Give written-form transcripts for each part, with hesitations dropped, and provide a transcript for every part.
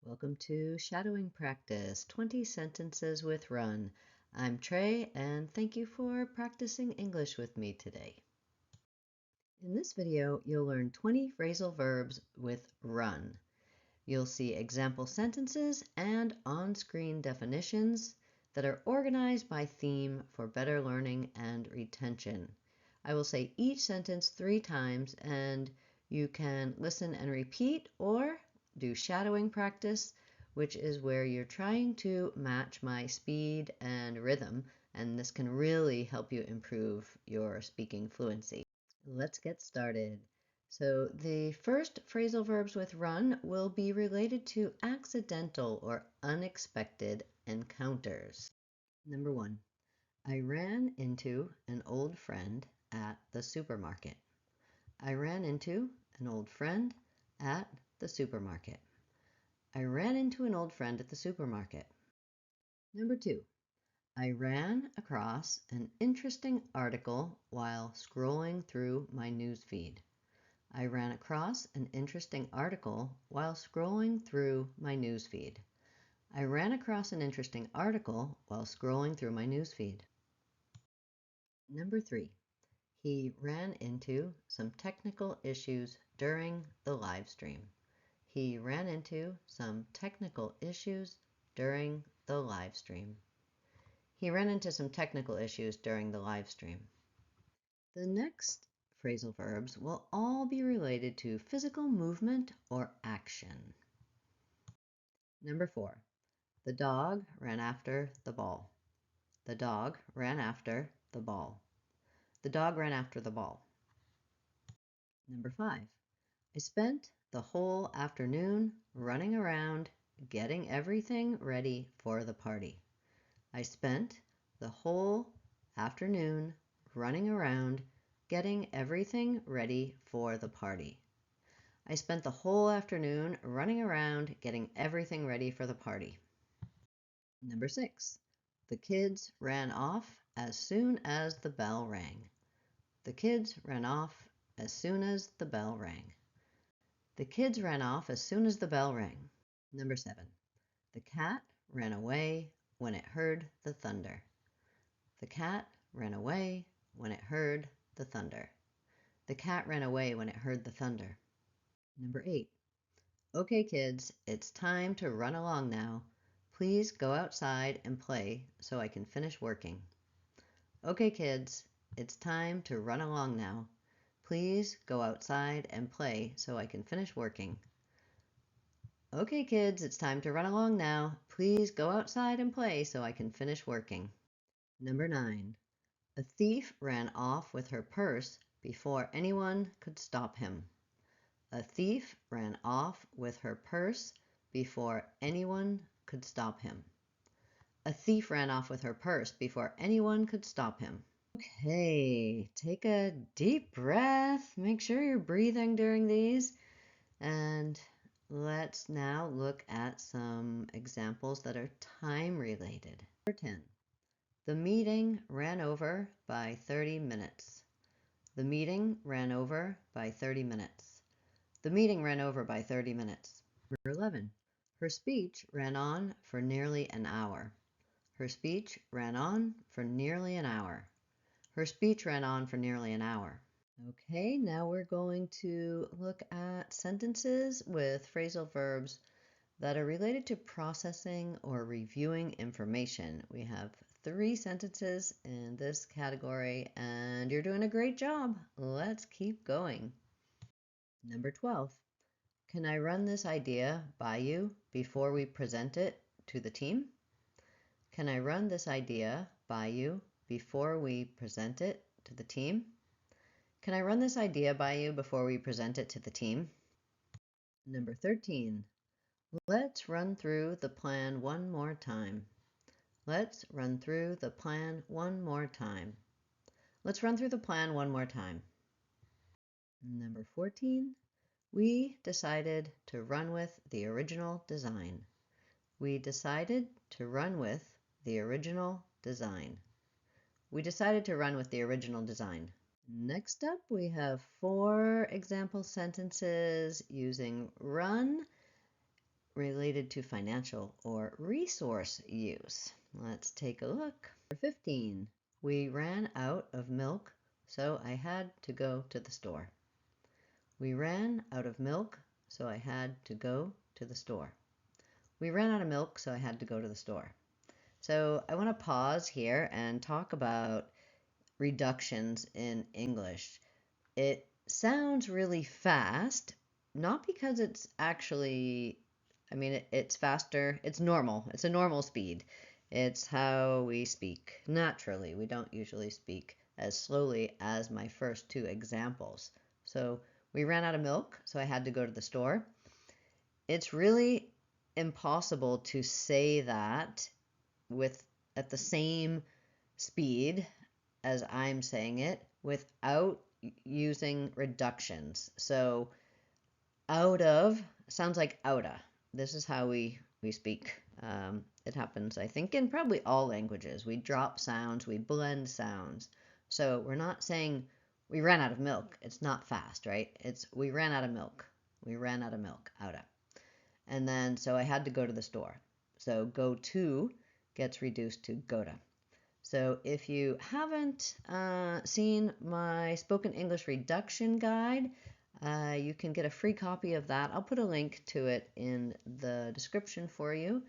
Welcome to Shadowing Practice, 20 Sentences with Run. I'm Trey, and thank you for practicing English with me today. In this video, you'll learn 20 phrasal verbs with run. You'll see example sentences and on-screen definitions that are organized by theme for better learning and retention. I will say each sentence 3 times, and you can listen and repeat or do shadowing practice, which is where you're trying to match my speed and rhythm, and this can really help you improve your speaking fluency. Let's get started. So the first phrasal verbs with run will be related to accidental or unexpected encounters. Number 1, I ran into an old friend at the supermarket. I ran into an old friend at the supermarket. I ran into an old friend at the supermarket. Number 2, I ran across an interesting article while scrolling through my news feed. I ran across an interesting article while scrolling through my news feed. I ran across an interesting article while scrolling through my news feed. Number 3, he ran into some technical issues during the live stream. He ran into some technical issues during the live stream. He ran into some technical issues during the live stream. The next phrasal verbs will all be related to physical movement or action. Number 4, the dog ran after the ball. The dog ran after the ball. The dog ran after the ball. Number 5, I spent the whole afternoon running around getting everything ready for the party. I spent the whole afternoon running around getting everything ready for the party. I spent the whole afternoon running around getting everything ready for the party. Number 6, the kids ran off as soon as the bell rang. The kids ran off as soon as the bell rang. The kids ran off as soon as the bell rang. Number 7, the cat ran away when it heard the thunder. The cat ran away when it heard the thunder. The cat ran away when it heard the thunder. Number 8, okay kids, it's time to run along now. Please go outside and play so I can finish working. Okay kids, it's time to run along now. Please go outside and play so I can finish working. Okay kids, it's time to run along now. Please go outside and play so I can finish working. Number 9, a thief ran off with her purse before anyone could stop him. A thief ran off with her purse before anyone could stop him. A thief ran off with her purse before anyone could stop him. Okay, take a deep breath. Make sure you're breathing during these. And let's now look at some examples that are time related. Number 10, the meeting ran over by 30 minutes. The meeting ran over by 30 minutes. The meeting ran over by 30 minutes. Number 11, her speech ran on for nearly an hour. Her speech ran on for nearly an hour. Her speech ran on for nearly an hour. Okay, now we're going to look at sentences with phrasal verbs that are related to processing or reviewing information. We have 3 sentences in this category, and you're doing a great job. Let's keep going. Number 12, can I run this idea by you before we present it to the team? Can I run this idea by you before we present it to the team? Can I run this idea by you before we present it to the team? Number 13, let's run through the plan one more time. Let's run through the plan one more time. Let's run through the plan one more time. Number 14, we decided to run with the original design. We decided to run with the original design. We decided to run with the original design. Next up, we have 4 example sentences using run related to financial or resource use. Let's take a look. Number 15. We ran out of milk, so I had to go to the store. We ran out of milk, so I had to go to the store. We ran out of milk, so I had to go to the store. So I want to pause here and talk about reductions in English. It sounds really fast, not because it's actually, it's faster. It's normal. It's a normal speed. It's how we speak naturally. We don't usually speak as slowly as my first two examples. So we ran out of milk, so I had to go to the store. It's really impossible to say that at the same speed as I'm saying it without using reductions. So out of sounds like outa. This is how we speak. It happens, I think, in probably all languages. We drop sounds, we blend sounds. So we're not saying we ran out of milk. It's not fast, right? It's we ran out of milk. We ran out of milk, outa. And then, so I had to go to the store. So go to gets reduced to gotta. So if you haven't seen my spoken English reduction guide, you can get a free copy of that. I'll put a link to it in the description for you.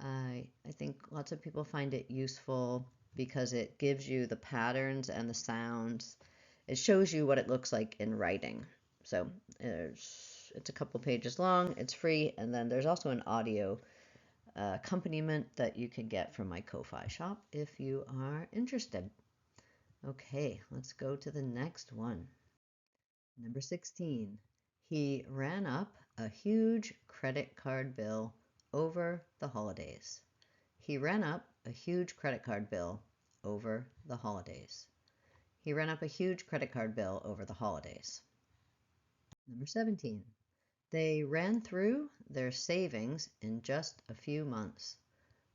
I think lots of people find it useful because it gives you the patterns and the sounds. It shows you what it looks like in writing. So it's a couple pages long, it's free, and then there's also an audio accompaniment that you can get from my Ko-Fi shop if you are interested. Okay, let's go to the next one. Number 16. He ran up a huge credit card bill over the holidays. He ran up a huge credit card bill over the holidays. He ran up a huge credit card bill over the holidays. Number 17. They ran through their savings in just a few months.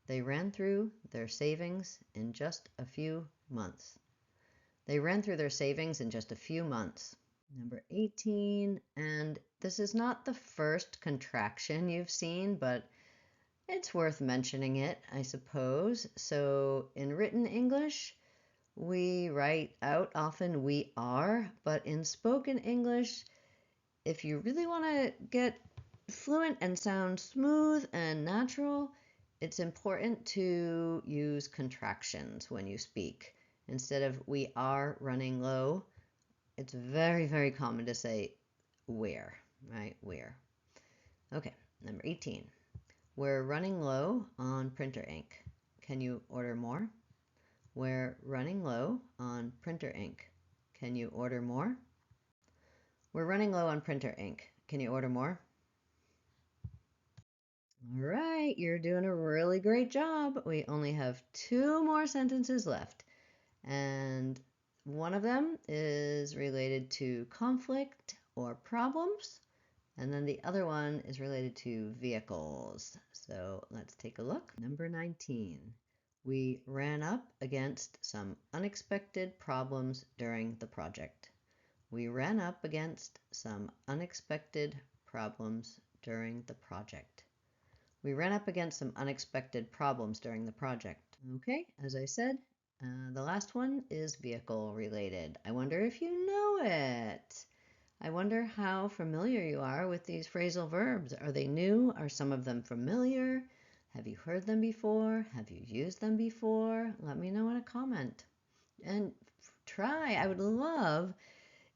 They ran through their savings in just a few months. They ran through their savings in just a few months. Number 18, and this is not the first contraction you've seen, but it's worth mentioning it, I suppose. So in written English, we write out often we are, but in spoken English, if you really want to get fluent and sound smooth and natural, it's important to use contractions when you speak. Instead of we are running low, it's very, very common to say we're, right? We're. Okay, number 18. We're running low on printer ink. Can you order more? We're running low on printer ink. Can you order more? We're running low on printer ink. Can you order more? All right, you're doing a really great job. We only have 2 more sentences left. And one of them is related to conflict or problems. And then the other one is related to vehicles. So let's take a look. Number 19. We ran up against some unexpected problems during the project. We ran up against some unexpected problems during the project. We ran up against some unexpected problems during the project. Okay, as I said, the last one is vehicle related. I wonder if you know it. I wonder how familiar you are with these phrasal verbs. Are they new? Are some of them familiar? Have you heard them before? Have you used them before? Let me know in a comment. And try, I would love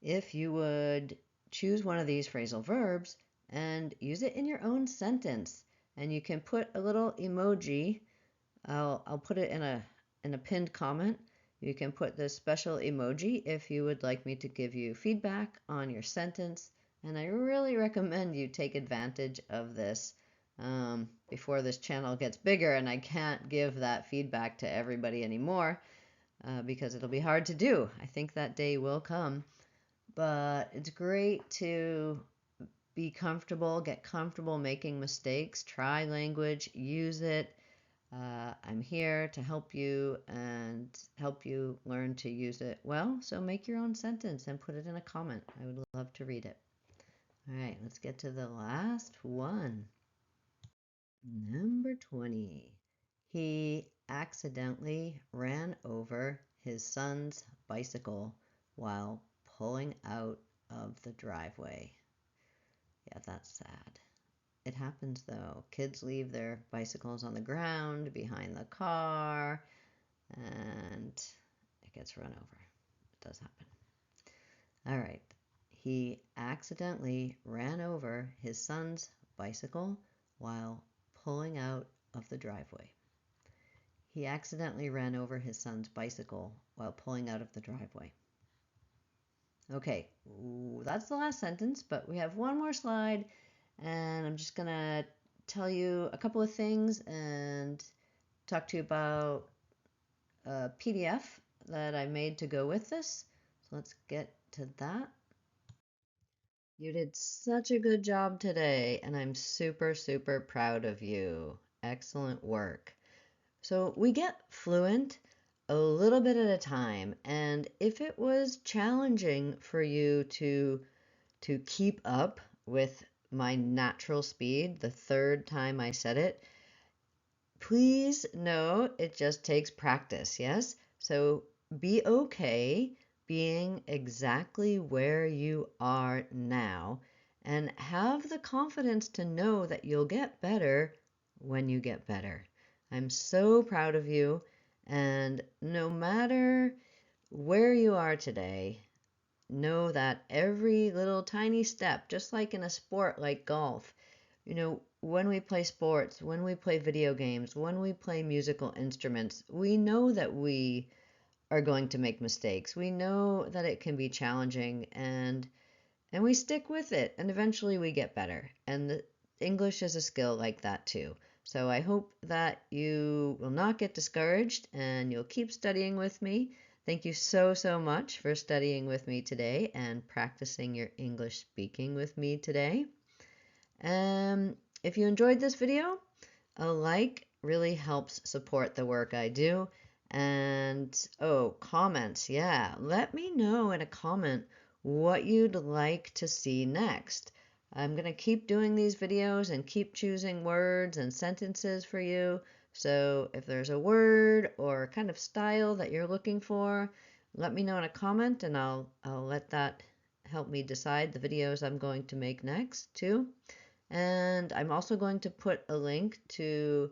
if you would choose one of these phrasal verbs and use it in your own sentence. And you can put a little emoji. I'll put it in a pinned comment. You can put this special emoji if you would like me to give you feedback on your sentence. And I really recommend you take advantage of this before this channel gets bigger and I can't give that feedback to everybody anymore because it'll be hard to do. I think that day will come. But it's great to be comfortable, get comfortable making mistakes, try language, use it. I'm here to help you and help you learn to use it well. So make your own sentence and put it in a comment. I would love to read it. All right, let's get to the last one. Number 20. He accidentally ran over his son's bicycle while pulling out of the driveway. Yeah, that's sad. It happens though. Kids leave their bicycles on the ground behind the car and it gets run over. It does happen. All right. He accidentally ran over his son's bicycle while pulling out of the driveway. He accidentally ran over his son's bicycle while pulling out of the driveway. Okay, that's the last sentence, but we have one more slide, and I'm just going to tell you a couple of things and talk to you about a PDF that I made to go with this. So let's get to that. You did such a good job today, and I'm super, super proud of you. Excellent work. So we get fluent a little bit at a time, and if it was challenging for you to keep up with my natural speed the third time I said it, please know it just takes practice, yes? So be okay being exactly where you are now and have the confidence to know that you'll get better when you get better. I'm so proud of you, and no matter where you are today, know that every little tiny step, just like in a sport like golf, when we play sports, when we play video games, when we play musical instruments, we know that we are going to make mistakes. We know that it can be challenging and we stick with it and eventually we get better. And the English is a skill like that too. So I hope that you will not get discouraged and you'll keep studying with me. Thank you so, so much for studying with me today and practicing your English speaking with me today. If you enjoyed this video, a like really helps support the work I do. And comments. Yeah, let me know in a comment what you'd like to see next. I'm going to keep doing these videos and keep choosing words and sentences for you. So if there's a word or kind of style that you're looking for, let me know in a comment and I'll let that help me decide the videos I'm going to make next too. And I'm also going to put a link to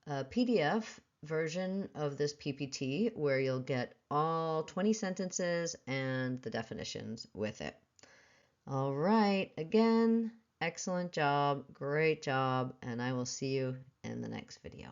a PDF version of this PPT where you'll get all 20 sentences and the definitions with it. All right, again, excellent job, great job, and I will see you in the next video.